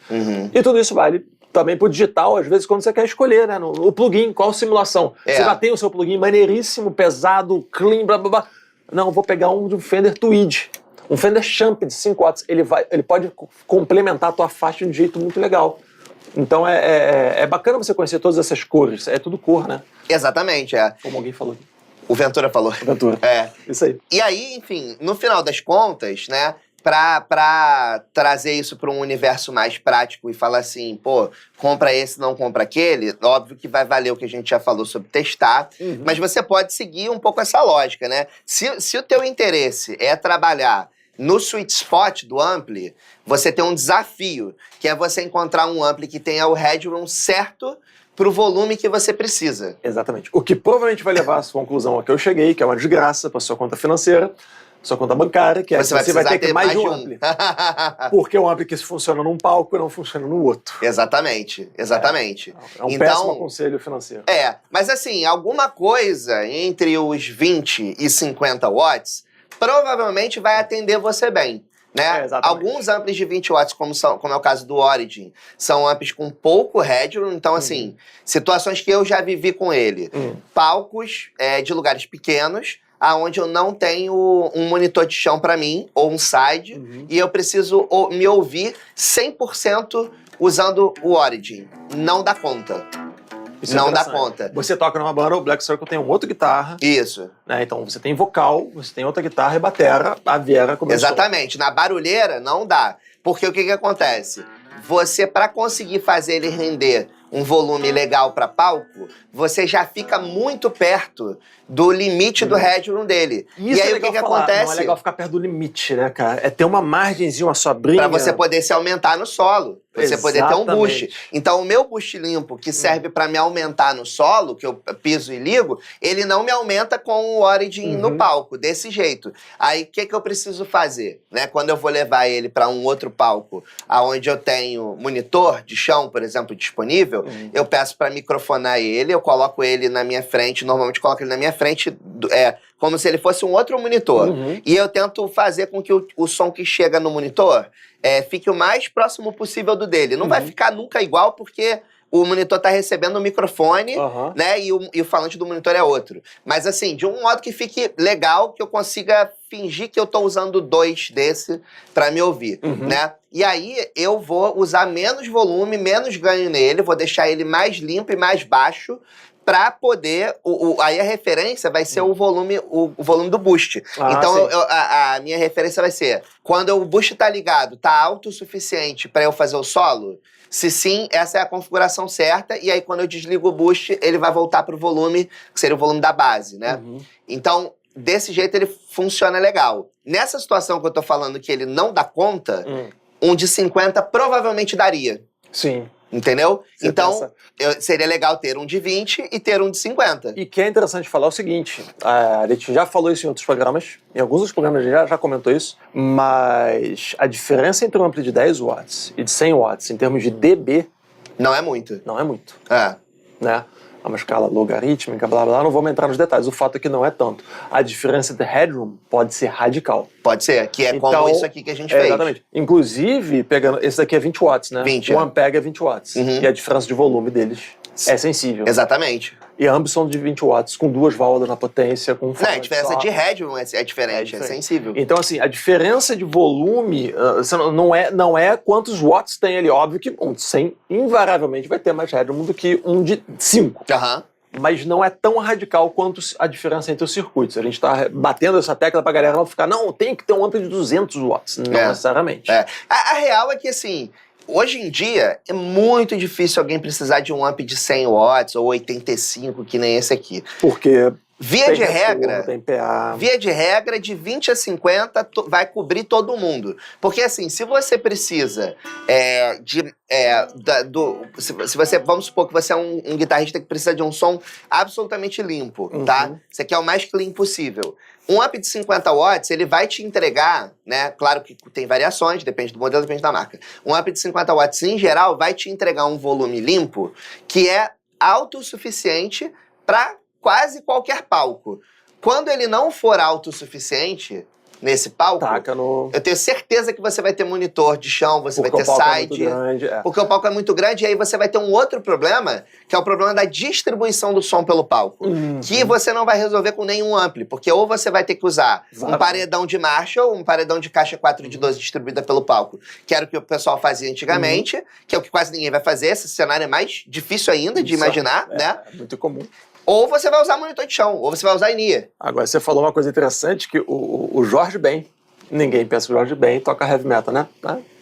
E tudo isso vale também pro digital, às vezes, quando você quer escolher, né? O plugin, qual simulação? Você já tem o seu plugin maneiríssimo, pesado, clean, blá, blá, blá. Não, vou pegar um de um Fender Tweed. Um Fender Champ de 5 watts, ele pode complementar a tua faixa de um jeito muito legal. Então é bacana você conhecer todas essas cores. É tudo cor, né? Exatamente, Como alguém falou. O Ventura falou. O Ventura. Isso aí. E aí, enfim, no final das contas, né, pra trazer isso para um universo mais prático e falar assim, pô, compra esse, não compra aquele, óbvio que vai valer o que a gente já falou sobre testar, mas você pode seguir um pouco essa lógica, né? Se o teu interesse é trabalhar no sweet spot do ampli, você tem um desafio, que é você encontrar um ampli que tenha o headroom certo pro volume que você precisa. Exatamente. O que provavelmente vai levar à sua conclusão a que eu cheguei, que é uma desgraça para sua conta financeira, sua conta bancária, que você vai ter que mais de um ampli. Porque o ampli que funciona num palco não funciona no outro. Exatamente. É um péssimo conselho financeiro. Mas assim, alguma coisa entre os 20 e 50 watts provavelmente vai atender você bem. Né? Alguns amplis de 20 watts, como é o caso do Origin, são amplis com pouco headroom. Então, assim, situações que eu já vivi com ele. Palcos de lugares pequenos, aonde eu não tenho um monitor de chão para mim, ou um side, e eu preciso me ouvir 100% usando o Origin. Não dá conta. Não dá conta. Você toca numa banda, o Black Circle tem um outro guitarra. Isso. Né? Então você tem vocal, você tem outra guitarra e batera, a Viera começou. Exatamente. Na barulheira não dá. Porque o que acontece? Você, para conseguir fazer ele render um volume legal para palco, você já fica muito perto do limite do headroom dele. Isso e aí é o que acontece? Não é legal ficar perto do limite, né, cara? É ter uma margenzinha, uma sobrinha. Pra você poder se aumentar no solo. Você poder ter um boost. Então o meu boost limpo, que serve pra me aumentar no solo, que eu piso e ligo, ele não me aumenta com o Origin no palco, desse jeito. Aí o que eu preciso fazer? Né? Quando eu vou levar ele pra um outro palco, onde eu tenho monitor de chão, por exemplo, disponível, eu peço pra microfonar ele, eu coloco ele na minha frente, normalmente coloco ele na minha frente, como se ele fosse um outro monitor. E eu tento fazer com que o som que chega no monitor fique o mais próximo possível do dele. Não vai ficar nunca igual, porque o monitor tá recebendo o microfone, né? E o falante do monitor é outro. Mas assim, de um modo que fique legal, que eu consiga fingir que eu tô usando 2 desse pra me ouvir, né? E aí eu vou usar menos volume, menos ganho nele, vou deixar ele mais limpo e mais baixo, pra poder... aí a referência vai ser o volume do boost. Então a minha referência vai ser, quando o boost tá ligado, tá alto o suficiente pra eu fazer o solo? Se sim, essa é a configuração certa. E aí quando eu desligo o boost, ele vai voltar pro volume, que seria o volume da base, né? Então, desse jeito ele funciona legal. Nessa situação que eu tô falando que ele não dá conta, um de 50 provavelmente daria. Sim. Entendeu? Você Então, seria legal ter um de 20 e ter um de 50. E que é interessante falar o seguinte, a gente já falou isso em outros programas, em alguns dos programas a gente já comentou isso, mas a diferença entre um ampli de 10 watts e de 100 watts em termos de dB Não é muito. não é muito, É. né? É uma escala logarítmica, blá blá blá, não vamos entrar nos detalhes, o fato é que não é tanto. A diferença de headroom pode ser radical. Pode ser, que é Então, como isso aqui que a gente fez. Exatamente. Inclusive, pegando, esse daqui é 20 watts, né? 20, o Ampeg é 20 watts. E a diferença de volume deles é sensível. Exatamente. E ambos são de 20 watts, com 2 válvulas na potência, com Não, a diferença de headroom é diferente, é sensível. Então, assim, a diferença de volume não é quantos watts tem ali. Óbvio que um de 100 invariavelmente vai ter mais headroom do que um de 5. Aham. Mas não é tão radical quanto a diferença entre os circuitos. A gente está batendo essa tecla pra galera não ficar, não, tem que ter um ampli de 200 watts. Não necessariamente. É. A real é que, assim, hoje em dia é muito difícil alguém precisar de um amp de 100 watts ou 85, que nem esse aqui. Porque Via de regra, tem PA. Via de regra, de 20 a 50 vai cobrir todo mundo. Porque assim, se você precisa se você, vamos supor que você é um guitarrista que precisa de um som absolutamente limpo, tá? Você quer o mais clean possível. Um amp de 50 watts, ele vai te entregar, né? Claro que tem variações, depende do modelo, depende da marca. Um amp de 50 watts, em geral, vai te entregar um volume limpo que é alto o suficiente para quase qualquer palco. Quando ele não for alto o suficiente nesse palco, eu tenho certeza que você vai ter monitor de chão, você vai ter side, porque o palco é muito grande, e aí você vai ter um outro problema, que é o problema da distribuição do som pelo palco, que você não vai resolver com nenhum ampli, porque ou você vai ter que usar um paredão de Marshall, um paredão de caixa 4 de 12 distribuída pelo palco, que era o que o pessoal fazia antigamente, que é o que quase ninguém vai fazer, esse cenário é mais difícil ainda de imaginar, né? É muito comum. Ou você vai usar monitor de chão, ou você vai usar in-ear. Agora, você falou uma coisa interessante, que o Jorge Ben, ninguém pensa que o Jorge Ben toca heavy metal, né?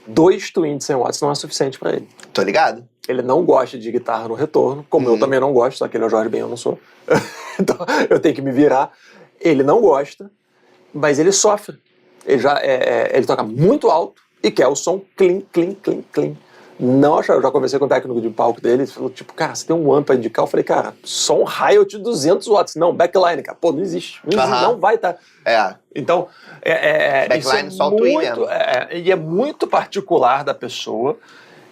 2 twin de 100 watts não é suficiente pra ele. Tô ligado? Ele não gosta de guitarra no retorno, como eu também não gosto, só que ele é o Jorge Ben, eu não sou. Então, eu tenho que me virar. Ele não gosta, mas ele sofre. Ele toca muito alto e quer o som clean, clean, clean, clean. Não, eu já conversei com o técnico de palco dele, ele falou, tipo, cara, você tem um amp pra indicar? Eu falei, cara, som Riot de 200 watts. Não, backline, cara, pô, não existe. Não vai estar. Então, backline só o twin mesmo. E é muito particular da pessoa,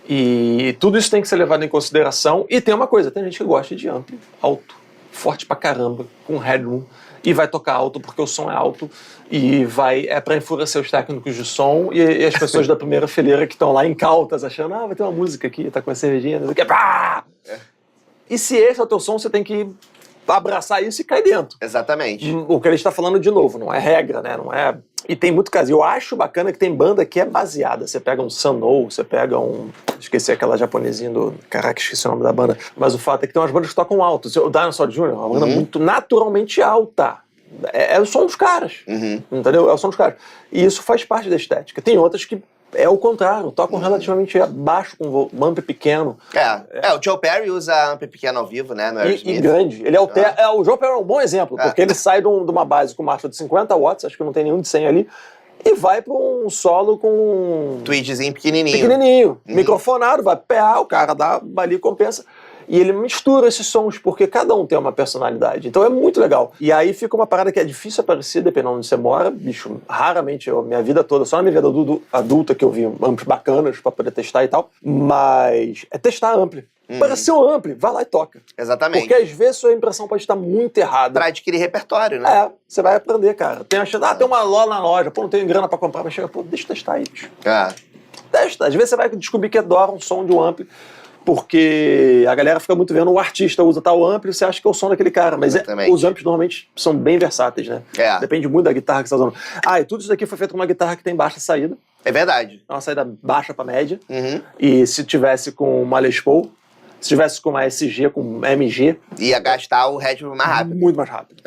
e tudo isso tem que ser levado em consideração. E tem uma coisa, tem gente que gosta de amp alto, forte pra caramba, com headroom, e vai tocar alto porque o som é alto, e pra enfurecer os técnicos de som e as pessoas da primeira fileira que estão lá incautas, achando, vai ter uma música aqui, tá com uma cervejinha, não sei o que. E se esse é o teu som, você tem que abraçar isso e cair dentro. Exatamente. O que a gente tá falando de novo, não é regra, né? Não é... E tem muito caso. Eu acho bacana que tem banda que é baseada. Você pega um Sanoo, você pega um... Esqueci aquela japonesinha do... Caraca, esqueci o nome da banda. Mas o fato é que tem umas bandas que tocam alto. O Dinosaur Jr. é uma banda muito naturalmente alta. É o som dos caras. Entendeu? É o som dos caras. E isso faz parte da estética. Tem outras que é o contrário, tocam relativamente baixo, com um amp pequeno. O Joe Perry usa amp pequeno ao vivo, né? No e grande. Ele o Joe Perry é um bom exemplo, porque ele sai de uma base com marcha de 50 watts, acho que não tem nenhum de 100 ali, e vai para um solo com... Tweedzinho pequenininho. Microfonado, vai PA, o cara dá ali, compensa. E ele mistura esses sons, porque cada um tem uma personalidade. Então é muito legal. E aí fica uma parada que é difícil aparecer, dependendo de onde você mora. Bicho, raramente, minha vida toda, só na minha vida adulta que eu vi amplos bacanas pra poder testar e tal. Mas é testar ampli. Para ser um ampli, vai lá e toca. Exatamente. Porque às vezes sua impressão pode estar muito errada. Pra adquirir repertório, né? Você vai aprender, cara. Tem a chance, tem uma loja na loja, não tenho grana pra comprar, mas chega, deixa eu testar aí, bicho. Testa. Às vezes você vai descobrir que adora um som de um ampli, porque a galera fica muito vendo o artista usa tal ampli e você acha que é o som daquele cara. Mas os amplis normalmente são bem versáteis, né? Depende muito da guitarra que você está usando. E tudo isso daqui foi feito com uma guitarra que tem baixa saída. É verdade. É uma saída baixa para média. E se tivesse com uma Les Paul, se tivesse com uma SG, com MG... Ia gastar o headroom mais rápido. Muito mais rápido.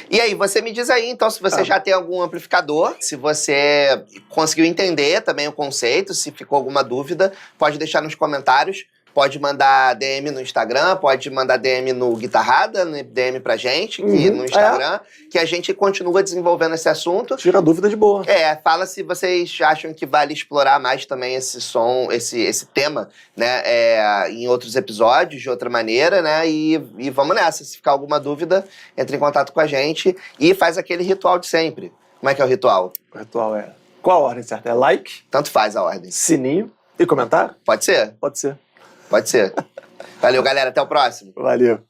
E aí, você me diz aí, então, se você já tem algum amplificador, se você conseguiu entender também o conceito, se ficou alguma dúvida, pode deixar nos comentários. pode mandar DM no Instagram, pode mandar DM no Guitarrada, DM pra gente, aqui no Instagram, que a gente continua desenvolvendo esse assunto. Tira dúvida de boa. Fala se vocês acham que vale explorar mais também esse som, esse tema, né, em outros episódios, de outra maneira, né, e vamos nessa. Se ficar alguma dúvida, entre em contato com a gente e faz aquele ritual de sempre. Como é que é o ritual? O ritual é... Qual a ordem certa? É like? Tanto faz a ordem. Sininho e comentário? Pode ser? Pode ser. Pode ser. Valeu, galera. Até o próximo. Valeu.